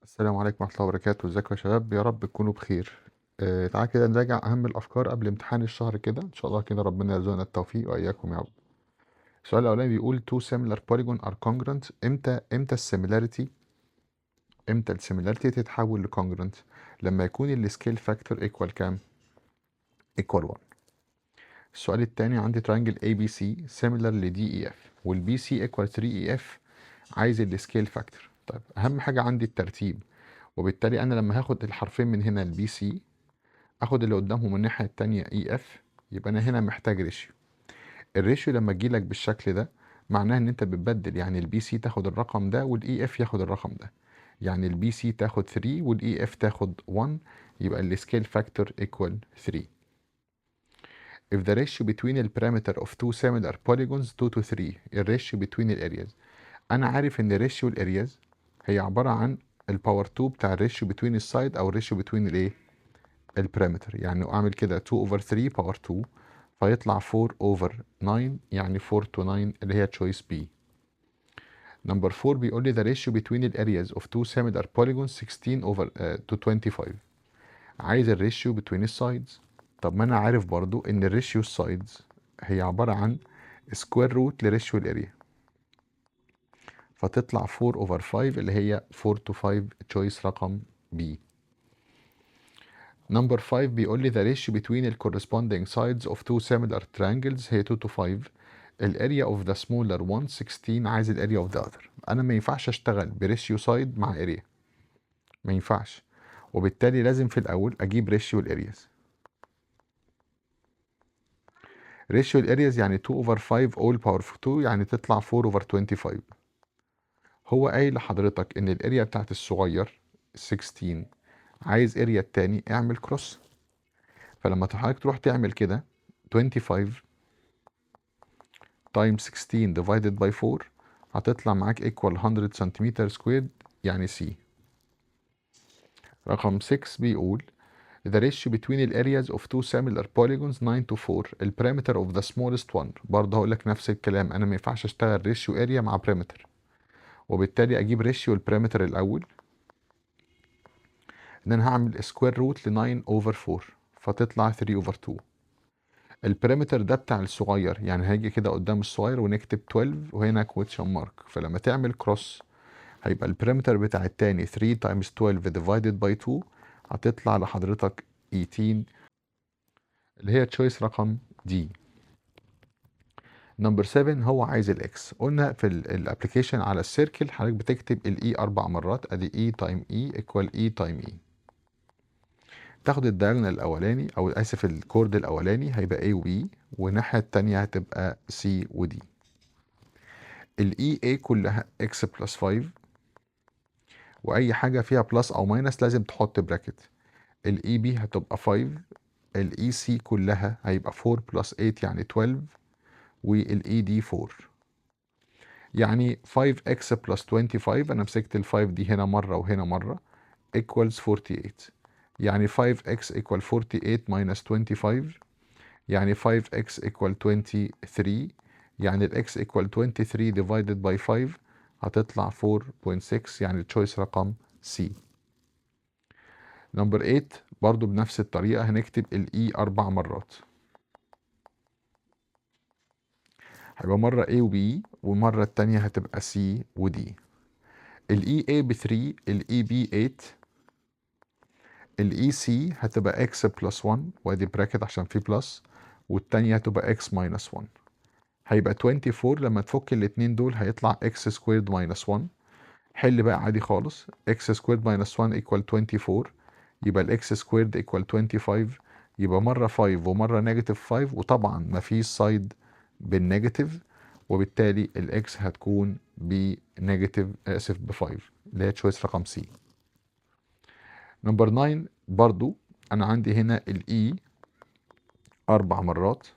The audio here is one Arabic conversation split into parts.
السلام عليكم ورحمة الله وبركاته، ازيكم يا شباب؟ يا رب تكونوا بخير. تعالى كده نراجع أهم الأفكار قبل امتحان الشهر كده، إن شاء الله كده ربنا يرزقنا التوفيق وإياكم يا رب. السؤال الأولاني بيقول two similar polygon are congruent. امتى السيميلاريتي تتحول لكونجرنت؟ لما يكون السكيل فاكتور ايكوال كام؟ ايكوال 1. السؤال التاني عندي triangle ABC similar ل DEF وال BC equal 3EF، عايز السكيل فاكتور. طيب أهم حاجة عندي الترتيب، وبالتالي أنا لما هاخد الحرفين من هنا البي سي اخد اللي قدامهم الناحية التانية اي اف، يبقى انا هنا محتاج ريشيو. الريشيو لما تجيلك بالشكل ده معناه ان انت بتبدل، يعني البي سي تاخد الرقم ده والاي اف ياخد الرقم ده، يعني البي سي تاخد 3 والاي اف تاخد 1، يبقى السكيل فاكتور ايكوال 3. if the ratio between the parameter of two similar polygons 2 to 3 الريشيو between areas، انا عارف ان ريشيو الارياز هي عبارة عن الباور 2 بتاع الريشيو between السايد او الريشيو between الايه البريمتر، يعني اعمل كده 2 over 3 باور 2 فيطلع 4 over 9، يعني 4 to 9 اللي هي choice B. نمبر 4 بيقول لي the ratio between the areas of two similar polygons 16 over to 25، عايز الريشيو between السايدز. طب ما انا عارف برضو ان الريشيو السايدز هي عبارة عن سكوير روت لريشيو الاريا، فتطلع 4 over 5 اللي هي 4 to 5 choice رقم B. نمبر 5 بيقول لي the ratio between the corresponding sides of two similar triangles هي 2 to 5، الاريا of the smaller one 16، عايز الاريا of the other. انا ما ينفعش اشتغل بريشيو سايد مع اريا، ما ينفعش، وبالتالي لازم في الاول اجيب ريشيو الارياز. ريشيو الارياز يعني 2 over 5 all power 2، يعني تطلع 4 over 25. هو قايل لحضرتك ان الاريا بتاعت الصغير 16، عايز اريا التاني، اعمل كروس. فلما حضرتك تروح تعمل كده 25 times 16 divided by 4 هتطلع معاك equal 100 سنتيمتر سكويرد، يعني C. رقم 6 بيقول the ratio between the areas of two similar polygons 9 to 4 ال parameter of the smallest one. برضه هقول لك نفس الكلام، انا ما ينفعش اشتغل ريشيو اريا مع parameter، وبالتالي اجيب ريشيو البارامتر الاول، ان انا هعمل سكوير روت ل 9 over 4 فتطلع 3 over 2. البارامتر ده بتاع الصغير، يعني هيجي كده قدام الصغير ونكتب 12 وهنا كويتشن مارك، فلما تعمل كروس هيبقى البريمتر بتاع التاني 3 times 12 divided by 2 هتطلع لحضرتك 18، اللي هي تشويس رقم دي. نمبر 7 هو عايز الاكس، قلنا في الابلكيشن على السيركل حضرتك بتكتب الاي 4 مرات، ادي اي تايم اي ايكوال اي تايم اي. تاخد الدايجونال الاولاني او اسف الكورد الاولاني هيبقى A و B، والناحيه التانيه هتبقى C و D. الاي A كلها x بلس 5، واي حاجه فيها بلس او ماينس لازم تحط براكت. الاي بي هتبقى 5، الاي سي كلها هيبقى 4 بلس 8 يعني 12، والاي دي 4، يعني 5x بلس 25، انا مسكت ال 5 دي هنا مره وهنا مره equals 48، يعني 5x equal 48 minus 25، يعني 5x equal 23، يعني ال x equal 23 divided by 5 هتطلع 4.6، يعني التشويس رقم C. نمبر 8 برضو بنفس الطريقة هنكتب ال E 4 مرات، هيبقى مرة A و B ومرة التانية هتبقى C و D. ال EA ب 3، ال EB 8، ال EC هتبقى X بلس 1 وادي براكت عشان في بلس، والتانية هتبقى X ماينس 1، هيبقى 24. لما تفك الاتنين دول هيطلع X سكويرد ماينس 1. حل بقى عادي خالص، X سكويرد ماينس 1 equal 24، يبقى ال X سكويرد equal 25، يبقى مرة 5 ومرة نيجاتيف 5، وطبعا مفيش سايد بالنيجاتيف، وبالتالي الاكس هتكون بنيجاتيف اسف ب 5، اللي هي تشويس رقم سي. نمبر 9 برضو انا عندي هنا الاي 4 مرات،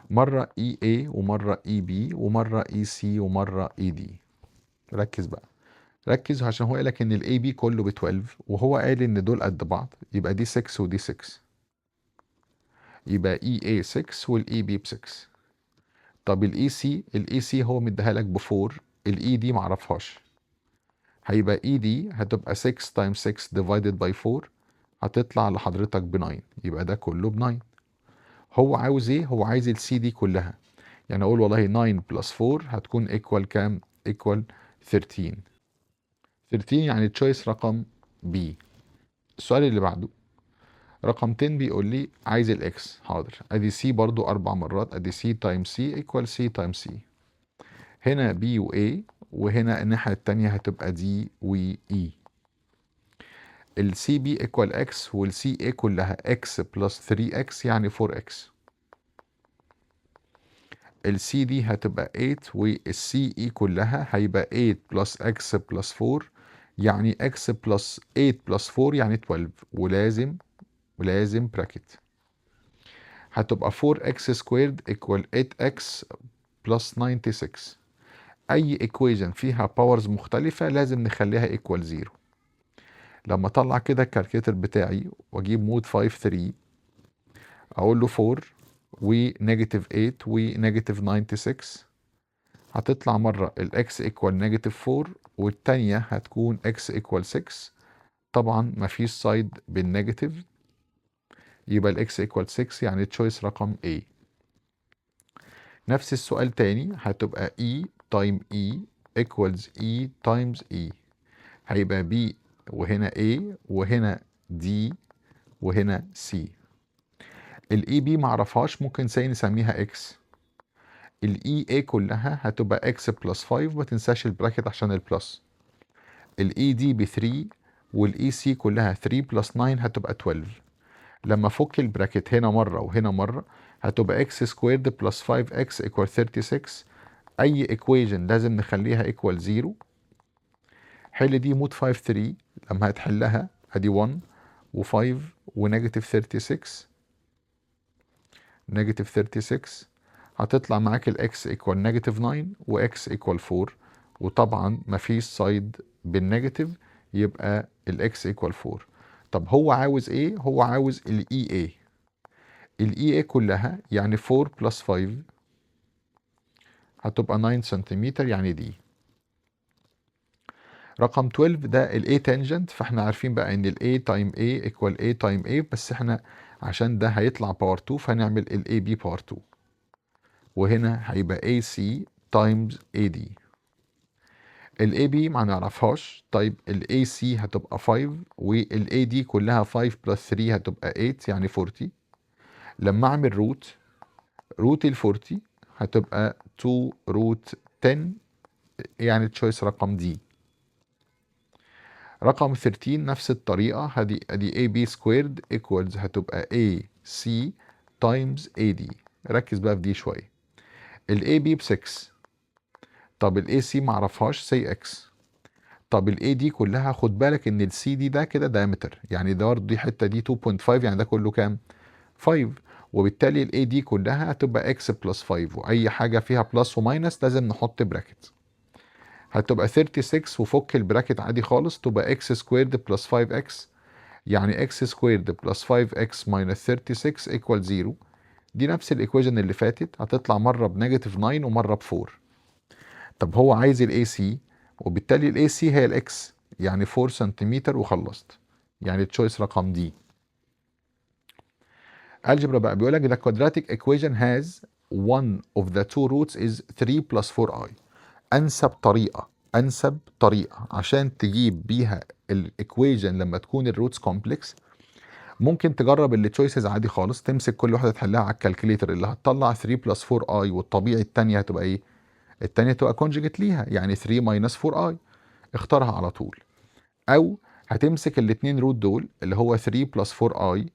مرة اي اي ومرة اي بي ومرة اي سي ومرة اي دي. ركز بقى، ركز عشان هو قال لك ان الاي بي كله ب 12، وهو قال ان دول قد بعض، يبقى دي 6 ودي 6، يبقى اي اي 6 والاي بي ب 6. طب الاي سي، الاي سي هو مديها لك ب 4، الاي دي معرفهاش، هيبقى اي دي هتبقى 6 times 6 divided by 4 هتطلع لحضرتك ب 9، يبقى ده كله ب 9. هو عاوز ايه؟ هو عايز السي دي كلها، يعني اقول والله 9 بلس 4 هتكون ايكوال كام؟ ايكوال 13. 13 يعني تشويس رقم بي. السؤال اللي بعده رقم 10 بيقول لي عايز الاكس. حاضر، ادي سي برضو 4 مرات، ادي سي تايم سي ايكوال سي تايم سي. هنا بي و A، وهنا الناحية التانية هتبقى دي و E. السي بي ايكوال اكس، والسي A كلها اكس بلس 3 اكس يعني 4 اكس. السي دي هتبقى 8، والسي اي كلها هيبقى 8 بلس اكس بلس 4 يعني اكس بلس 8 بلس 4 يعني 12، ولازم براكت. هتبقى 4 اكس سكويرد ايكوال 8 اكس بلس 96. اي equation فيها باورز مختلفة لازم نخليها ايكوال 0. لما اطلع كده الكالكوليتر بتاعي واجيب مود 5 3 اقول له 4 ونيجاتيف 8 ونيجاتيف 96، هتطلع مرة الاكس ايكوال نيجاتيف 4 والتانية هتكون اكس ايكوال 6. طبعا مفيش سايد بالنيجاتيف، يبقى الاكس ايكوال 6 يعني تشويس رقم A. نفس السؤال تاني هتبقى E تايم E equals E times E، هيبقى B وهنا A وهنا D وهنا C. الاي بي معرفهاش، ممكن نسميها اكس. الاي اي كلها هتبقى اكس بلس 5، ما تنساش البراكت عشان البلس. الاي دي ب 3، والاي سي كلها 3 بلس 9 هتبقى 12. لما افك البراكت هنا مره وهنا مره هتبقى اكس سكويرد بلس 5 اكس ايكوال 36. اي ايكويجن لازم نخليها ايكوال 0. حل دي مود 5 3، لما هتحلها ادي 1 و5 ونيجاتيف 36 نيجاتيف 36 هتطلع معاك الاكس ايكوال نيجاتيف 9 واكس ايكوال 4، وطبعا مفيش سايد بالنيجاتيف يبقى الاكس ايكوال 4. طب هو عاوز ايه؟ هو عاوز الاي اي. الاي اي كلها يعني 4 بلس 5 هتبقى 9 سنتيمتر يعني دي. رقم 12 ده الاي تانجنت، فاحنا عارفين بقى ان الاي تايم اي ايكوال اي تايم اي، بس احنا عشان ده هيطلع باور 2 فهنعمل الاي بي باور 2، وهنا هيبقى AC times AD. ال AB ما نعرفهاش، طيب ال AC هتبقى 5 وال AD كلها 5 بلس 3 هتبقى 8 يعني 40. لما اعمل روت ال 40 هتبقى 2 روت 10 يعني تشويس رقم دي. رقم 13 نفس الطريقة، ادي AB سكويرد equals هتبقى AC times AD. ركز بقى في دي شوية. ال AB ب 6، طب الاي سي معرفهاش سي اكس. طب الاي دي كلها خد بالك ان السي دي ده كده دايمتر، يعني ده برضه دي حته دي 2.5 يعني ده كله كام؟ 5. وبالتالي الاي دي كلها هتبقى اكس بلس 5، واي حاجه فيها بلس وماينس لازم نحط براكت. هتبقى 36 وفك البراكت عادي خالص تبقى اكس سكويرد بلس 5 اكس، يعني اكس سكويرد بلس 5 اكس ماينس 36 ايكوال 0. دي نفس الايكويشن اللي فاتت، هتطلع مره بنيجاتيف 9 ومره ب 4. طب هو عايز الاي سي، وبالتالي الاي سي هي الاكس يعني 4 سنتيمتر وخلصت، يعني تشويس رقم دي. الجبرا بقى بيقول لك the quadratic equation has one of the two roots is 3 plus 4i. انسب طريقه عشان تجيب بيها الايكويجن لما تكون الروتس كومبلكس، ممكن تجرب التشويسز عادي خالص، تمسك كل واحده تحلها على الكالكليتر اللي هتطلع 3 بلس 4i، والطبيعي الثانيه هتبقى ايه؟ الثانيه تبقى كونجيجيت ليها يعني 3 ماينس 4i، اختارها على طول. او هتمسك الاتنين روت دول اللي هو 3 بلس 4i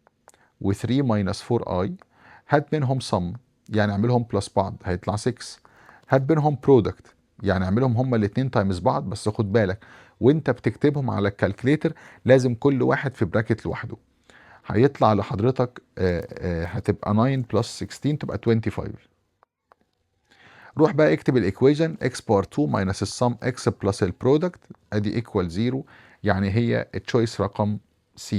و3 ماينس 4i، هات بينهم sum يعني اعملهم بلس بعض هيطلع 6. هات بينهم برودكت يعني اعملهم هما الاتنين تايمز بعض، بس خد بالك وانت بتكتبهم على الكالكليتر لازم كل واحد في براكت لوحده. هيطلع لحضرتك هتبقى 9 بلس 16 تبقى 25. روح بقى اكتب الايكويجن x بار 2 ماينس السم x بلس البرودكت ادي ايكوال 0، يعني هي التشويس رقم C.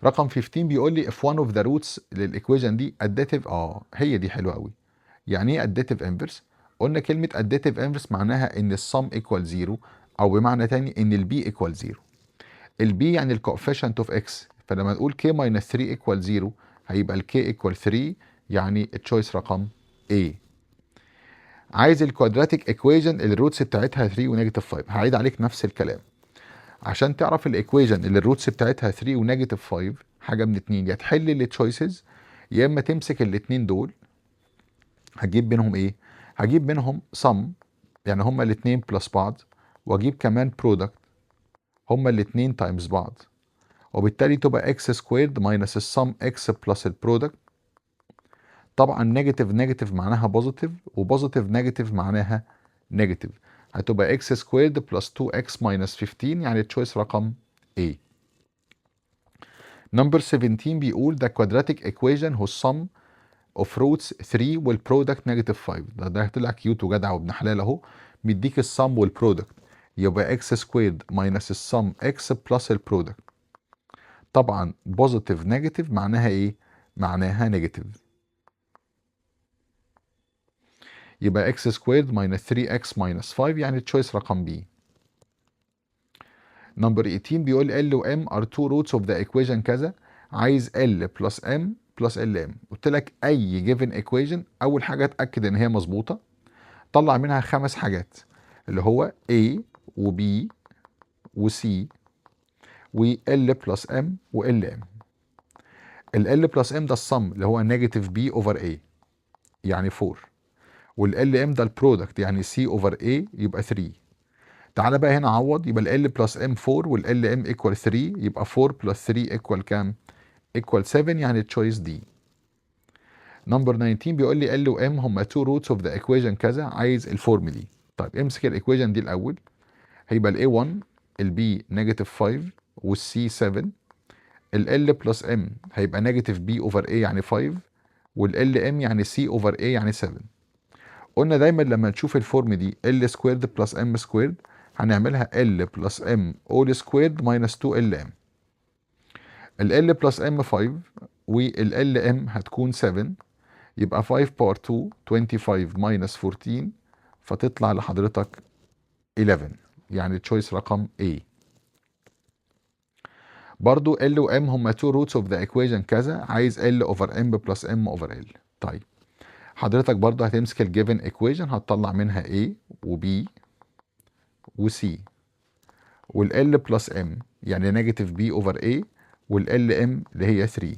رقم 15 بيقول لي if one of the roots للايكويجن دي additive، هي دي حلوه قوي. يعني ايه additive inverse؟ قلنا كلمة additive inverse معناها ان السم equal 0، او بمعنى تاني ان البي equal 0. البي يعني الكوفيشنت اوف اكس، فلما نقول k minus 3 equal 0 هيبقى الk equal 3، يعني التشويس رقم A. عايز الكوادراتيك ايكويجن اللي الروتس بتاعتها 3 ونيجاتيف 5. هعيد عليك نفس الكلام. عشان تعرف الايكويجن اللي الروتس بتاعتها 3 ونيجاتيف 5، حاجه من اتنين: يا تحل التشويسز، يا اما تمسك الاتنين دول هتجيب بينهم ايه؟ هجيب بينهم sum، يعني هما الاتنين بلس بعض، واجيب كمان برودكت هما الاتنين تايمز بعض، وبالتالي تبقى اكس سكويرد ماينس السم اكس بلس البرودكت. طبعا نيجاتيف نيجاتيف معناها بوزيتيف، وبوزيتيف نيجاتيف معناها نيجاتيف. هتبقى اكس سكويرد بلس 2 اكس ماينس 15، يعني التشويس رقم A. نمبر 17 بيقول the quadratic equation whose sum of roots 3 والبرودكت نيجاتيف 5. ده هيطلع كيوت وجدع وابن حلال اهو، مديك السم والبرودكت، يبقى اكس سكويرد ماينس السم اكس بلس البرودكت. طبعا بوزيتيف نيجاتيف معناها ايه؟ معناها نيجاتيف، يبقى اكس سكويرد ماينس 3 اكس ماينس 5، يعني التشويس رقم بي. نمبر 18 بيقول ال و m are two roots of the equation كذا. عايز ال بلس m بلس ال m. قلت لك اي given equation اول حاجه اتاكد ان هي مظبوطه، طلع منها 5 حاجات اللي هو a و b و c و l بلس m و ال m. ال بلس m ده السم اللي هو نيجاتيف b اوفر a يعني 4، والال m ده البرودكت يعني c اوفر a يبقى 3. تعالى بقى هنا عوض، يبقى ال بلس ام 4 والال ام ايكوال 3، يبقى 4 بلس 3 ايكوال كام؟ ايكوال 7، يعني التشويس دي. نمبر 19 بيقول لي ال وام هما 2 روتس اوف ذا ايكويشن كذا، عايز الفورمولي. طيب امسك الايكويشن دي الاول، هيبقى الاي 1 البي نيجاتيف 5 والسي 7. ال بلس ام هيبقى نيجاتيف بي اوفر اي يعني 5، والال ام يعني سي اوفر اي يعني 7. قلنا دايما لما نشوف الفورم دي ال سكويرد بلس ام سكويرد هنعملها ال بلس ام اول سكويرد ماينس 2 ال ام. ال بلس ام 5 وال ام هتكون 7، يبقى 5 باور 2 25 ماينس 14، فتطلع لحضرتك 11، يعني تشويس رقم A. برضو ال و m هما 2 roots of the equation كذا، عايز l over m plus m over l. طيب حضرتك برضو هتمسك الجيفن equation هتطلع منها A و B و C، وال l plus m يعني نيجاتيف B over A، وال l m اللي هي 3.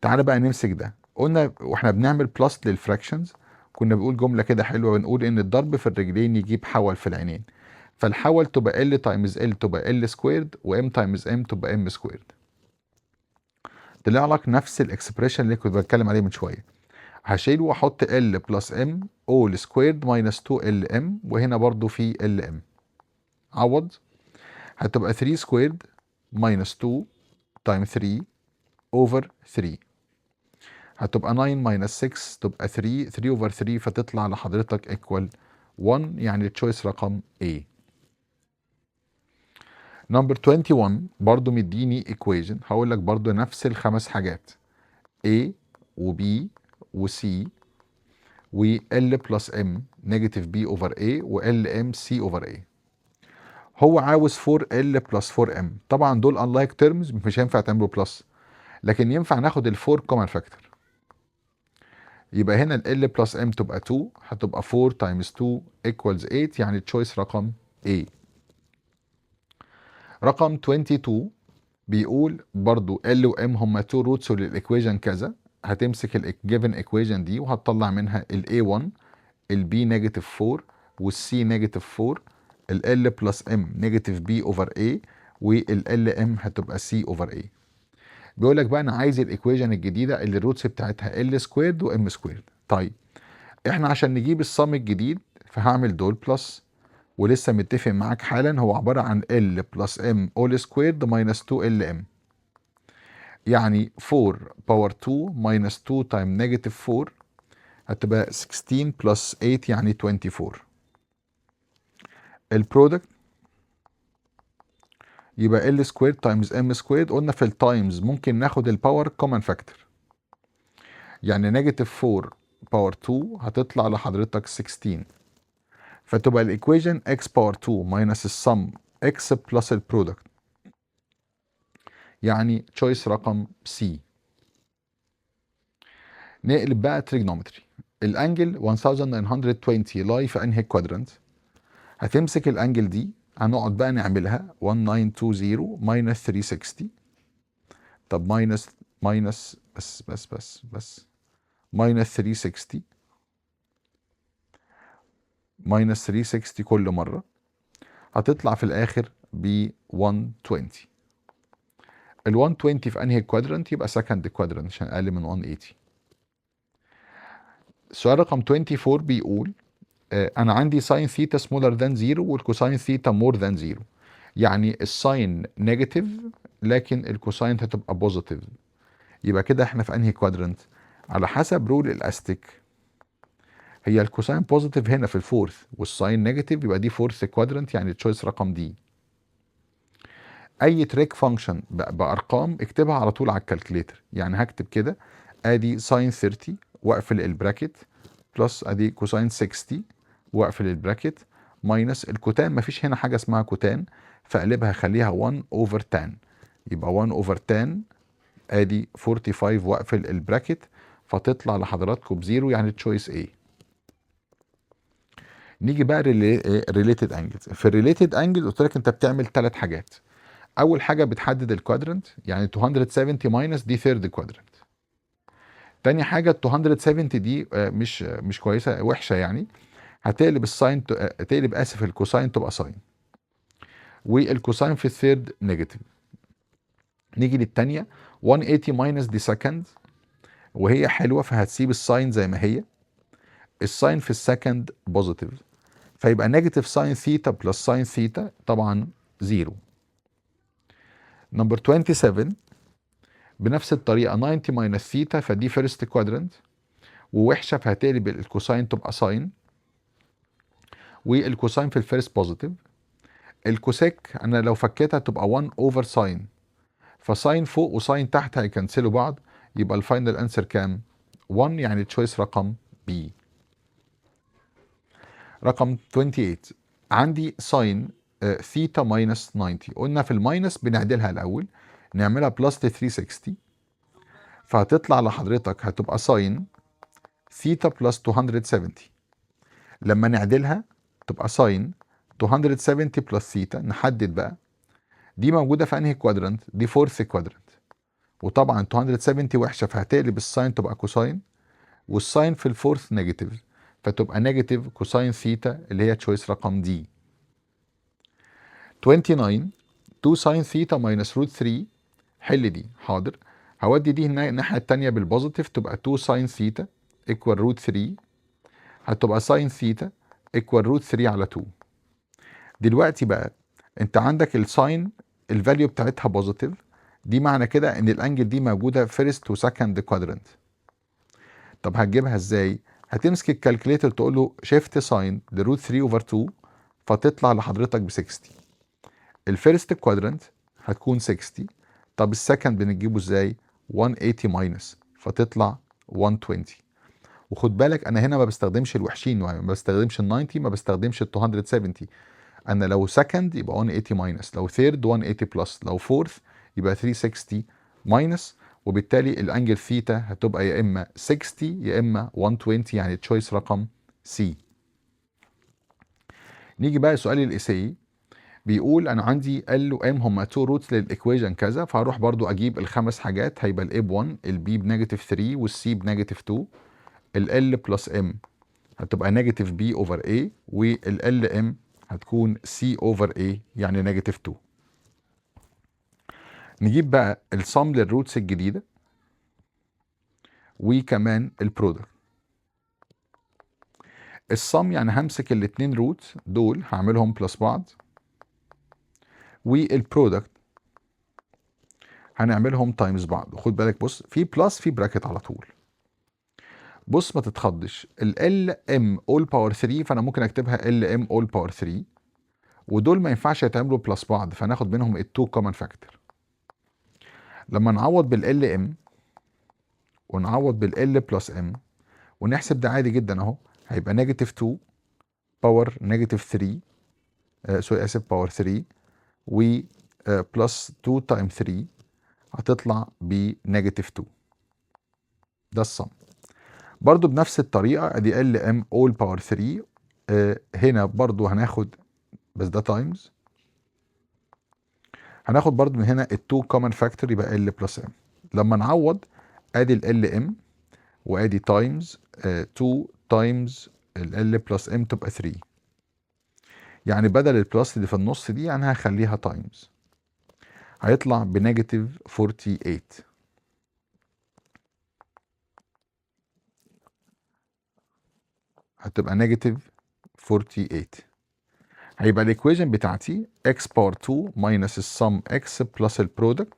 تعالى بقى نمسك ده. قلنا واحنا بنعمل بلس للفراكشنز كنا بنقول جمله كده حلوه، بنقول ان الضرب في الرجلين يجيب حول في العينين. فالحول تبقى ال تايمز ال تبقى ال سكويرد، وام تايمز ام تبقى ام سكويرد. طلع لك نفس الاكسبريشن اللي كنت بتكلم عليه من شويه. هشيل واحط ال بلس ام اول سكويرد ماينس 2 ال ام، وهنا برضو في ال ام. عوض، هتبقى 3 سكويرد ماينس 2 تايم 3 اوفر 3، هتبقى 9 ماينس 6 تبقى 3 3 اوفر 3، فتطلع لحضرتك ايكوال 1، يعني التشويس رقم A. نمبر 21 برضو مديني ايكويجن، هقول لك برضو نفس الخمس حاجات A و B و C و L بلس M نيجاتيف B اوفر A و L M C اوفر A. هو عاوز 4L بلس 4M. طبعا دول unlike terms مش هينفع تعملوا بلس، لكن ينفع ناخد ال 4 كومن فاكتور. يبقى هنا ال L بلس M تبقى 2، هتبقى 4 تايمز 2 equals 8، يعني التشويس رقم A. رقم 22 بيقول برضو L و M هما 2 روتس للإيكويجن كذا. هتمسك الجيفن إيكويجن دي وهتطلع منها ال A1 ال B نيجاتيف 4 وال C نيجاتيف 4، ال L بلس M نيجاتيف B اوفر A، وال L M هتبقى C اوفر A. بيقول لك بقى انا عايز الايكويجن الجديده اللي الروتس بتاعتها ال سكويرد وام سكويرد. طيب احنا عشان نجيب الصم الجديد فهعمل دول بلس، ولسه متفق معاك حالا هو عباره عن ال بلس ام اول سكويرد ماينس 2 ال ام، يعني 4 باور 2 ماينس 2 تايم نيجاتيف 4 هتبقى 16 بلس 8 يعني 24. البرودكت يبقى ال سكويرد تايمز ام سكويرد. قلنا في التايمز ممكن ناخد الباور كومن فاكتور، يعني نيجاتيف 4 باور 2 هتطلع لحضرتك 16. فتبقى الايكويجن x باور 2 ماينس السم x بلس البرودكت، يعني تشويس رقم C. نقلب بقى تريجنومتري. الانجل 1920 لاي في انهي كوادرنت؟ هتمسك الانجل دي، هنقعد بقى نعملها 1920 ماينس 360. طب ماينس بس ماينس 360 ماينس 360 كل مرة هتطلع في الآخر ب 120. ال 120 في انهي كوادرنت؟ يبقى سكند كوادرنت عشان اقل من 180. السؤال رقم 24 بيقول انا عندي ساين ثيتا سمولر ذان زيرو والكوساين ثيتا مور ذان زيرو، يعني الساين نيجاتيف لكن الكوساين هتبقى بوزيتيف. يبقى كده احنا في انهي كوادرنت؟ على حسب رول الاستيك هي الكوساين بوزيتيف هنا في الفورث والساين نيجاتيف، يبقى دي فورث كوادرنت يعني تشويس رقم دي. اي تريك فانكشن بارقام اكتبها على طول على الكالكليتر، يعني هكتب كده ادي ساين 30 واقفل البراكت بلس ادي كوساين 60 واقفل البراكت ماينس الكوتان، مفيش هنا حاجه اسمها كوتان فاقلبها خليها 1 اوفر تان، يبقى 1 اوفر تان ادي 45 واقفل البراكت، فتطلع لحضراتكم بزيرو يعني تشويس ايه. نيجي بقى ريليتد انجلز. في الريليتد انجل قلت لك انت بتعمل 3 حاجات. اول حاجه بتحدد الكوادرنت، يعني 270 ماينس دي ثيرد كوادرنت. تاني حاجه ال 270 دي مش كويسه، وحشه يعني، هتقلب الساين تقلب الكوساين تبقى ساين، والكوساين في الثيرد نيجاتيف. نيجي للتانيه 180 ماينس دي سكند، وهي حلوه فهتسيب الساين زي ما هي، الساين في السكند بوزيتيف، فيبقى نيجاتيف ساين ثيتا بلس ساين ثيتا طبعا زيرو. نمبر 27 بنفس الطريقه 90 ماينس ثيتا، فدي فيرست كوادرنت ووحشه فهتقلب الكوساين تبقى ساين، والكوساين في الفيرست بوزيتيف. الكوسيك انا لو فكيتها تبقى 1 اوفر ساين، فساين فوق وساين تحت هيكنسلوا بعض، يبقى الفاينل انسر كام؟ 1 يعني تشويس رقم بي. رقم 28 عندي ساين ثيتا ماينس 90، قلنا في الماينس بنعدلها الاول نعملها بلس 360، فهتطلع لحضرتك هتبقى ساين ثيتا بلس 270. لما نعدلها تبقى ساين 270 بلس ثيتا. نحدد بقى دي موجوده في انهي كوادرنت؟ دي فورث كوادرنت، وطبعا 270 وحشه فهتقلب الساين تبقى كوساين، والساين في الفورث نيجاتيف فتبقى نيجاتيف كوساين ثيتا اللي هي تشويس رقم دي. 29 2 ساين ثيتا ماينس روت 3، حل دي. حاضر، هودي دي الناحيه الثانيه بالبوزيتيف تبقى 2 ساين ثيتا ايكوال روت 3، هتبقى ساين ثيتا ايكوال روت 3 على 2. دلوقتي بقى انت عندك الساين الفاليو بتاعتها بوزيتيف، دي معنى كده ان الانجل دي موجوده فيرست وسكند كوادرنت. طب هتجيبها ازاي؟ هتمسك الكالكليتر تقول له شيفت ساين لروت 3 اوفر 2 فتطلع لحضرتك ب 60. الفيرست كوادرنت هتكون 60، طب السكند بنجيبه ازاي؟ 180 ماينس فتطلع 120. وخد بالك انا هنا ما بستخدمش الوحشين، يعني ما بستخدمش ال 90 ما بستخدمش ال 270. انا لو سكند يبقى 180 ماينس، لو ثيرد 180 بلس، لو فورث يبقى 360 ماينس، وبالتالي الانجل ثيتا هتبقى يا اما 60 يا اما 120 يعني تشويس رقم سي. نيجي بقى سؤال الاساي، بيقول انا عندي ال وام هما تو روتس للايكويشن كذا، فهروح برضو اجيب الخمس حاجات، هيبقى الاي ب1 البي بنيجاتيف 3 والسي بنيجاتيف 2، ال بلس ام هتبقى نيجاتيف بي اوفر اي، والال ام هتكون سي اوفر اي يعني نيجاتيف 2. نجيب بقى الصم للروتس الجديده وكمان البرودكت. الصم يعني همسك الاتنين روت دول هعملهم بلس بعض، والبرودكت هنعملهم تايمز بعض. وخد بالك بص في بلس في براكت على طول، بص ما تتخضش، ال ام اول باور 3 فانا ممكن اكتبها ال ام اول باور 3، ودول ما ينفعش يتعملوا بلس بعض فناخد منهم ال2 كومن فاكتور. لما نعوض بالال ام ونعوض بالال بلس ام ونحسب ده عادي جدا اهو، هيبقى نيجاتيف 2 باور نيجاتيف 3 سوري اسف باور 3 و بلس 2 تايم 3 هتطلع بنيجاتيف 2. ده الصم. برضو بنفس الطريقة ادي ال ام اول باور 3 هنا برضو هناخد بس ده تايمز، هناخد برضو من هنا ال2 كومن فاكتور يبقى ال بلس ام. لما نعوض ادي ال ام وادي تايمز 2 تايمز ال بلس ام تبقى 3، يعني بدل البلس اللي في النص دي يعني هخليها تايمز، هيطلع بنيجاتيف 48. هتبقى نيجاتيف 48. هيبقى الايكويشن بتاعتي x باور 2 ماينس السم x بلس البرودكت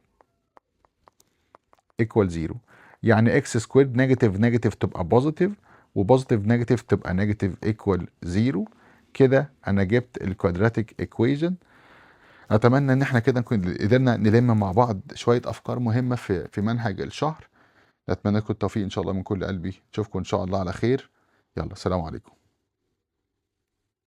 ايكوال 0. يعني x سكويرد نيجاتيف نيجاتيف تبقى بوزيتيف، وبوزيتيف نيجاتيف تبقى نيجاتيف ايكوال 0. كده انا جبت الكوادراتيك ايكويشن. اتمنى ان احنا كده نكون قدرنا نلم مع بعض شويه افكار مهمه في منهج الشهر. اتمنى لكم التوفيق ان شاء الله من كل قلبي. اشوفكم ان شاء الله على خير. يلا سلام عليكم.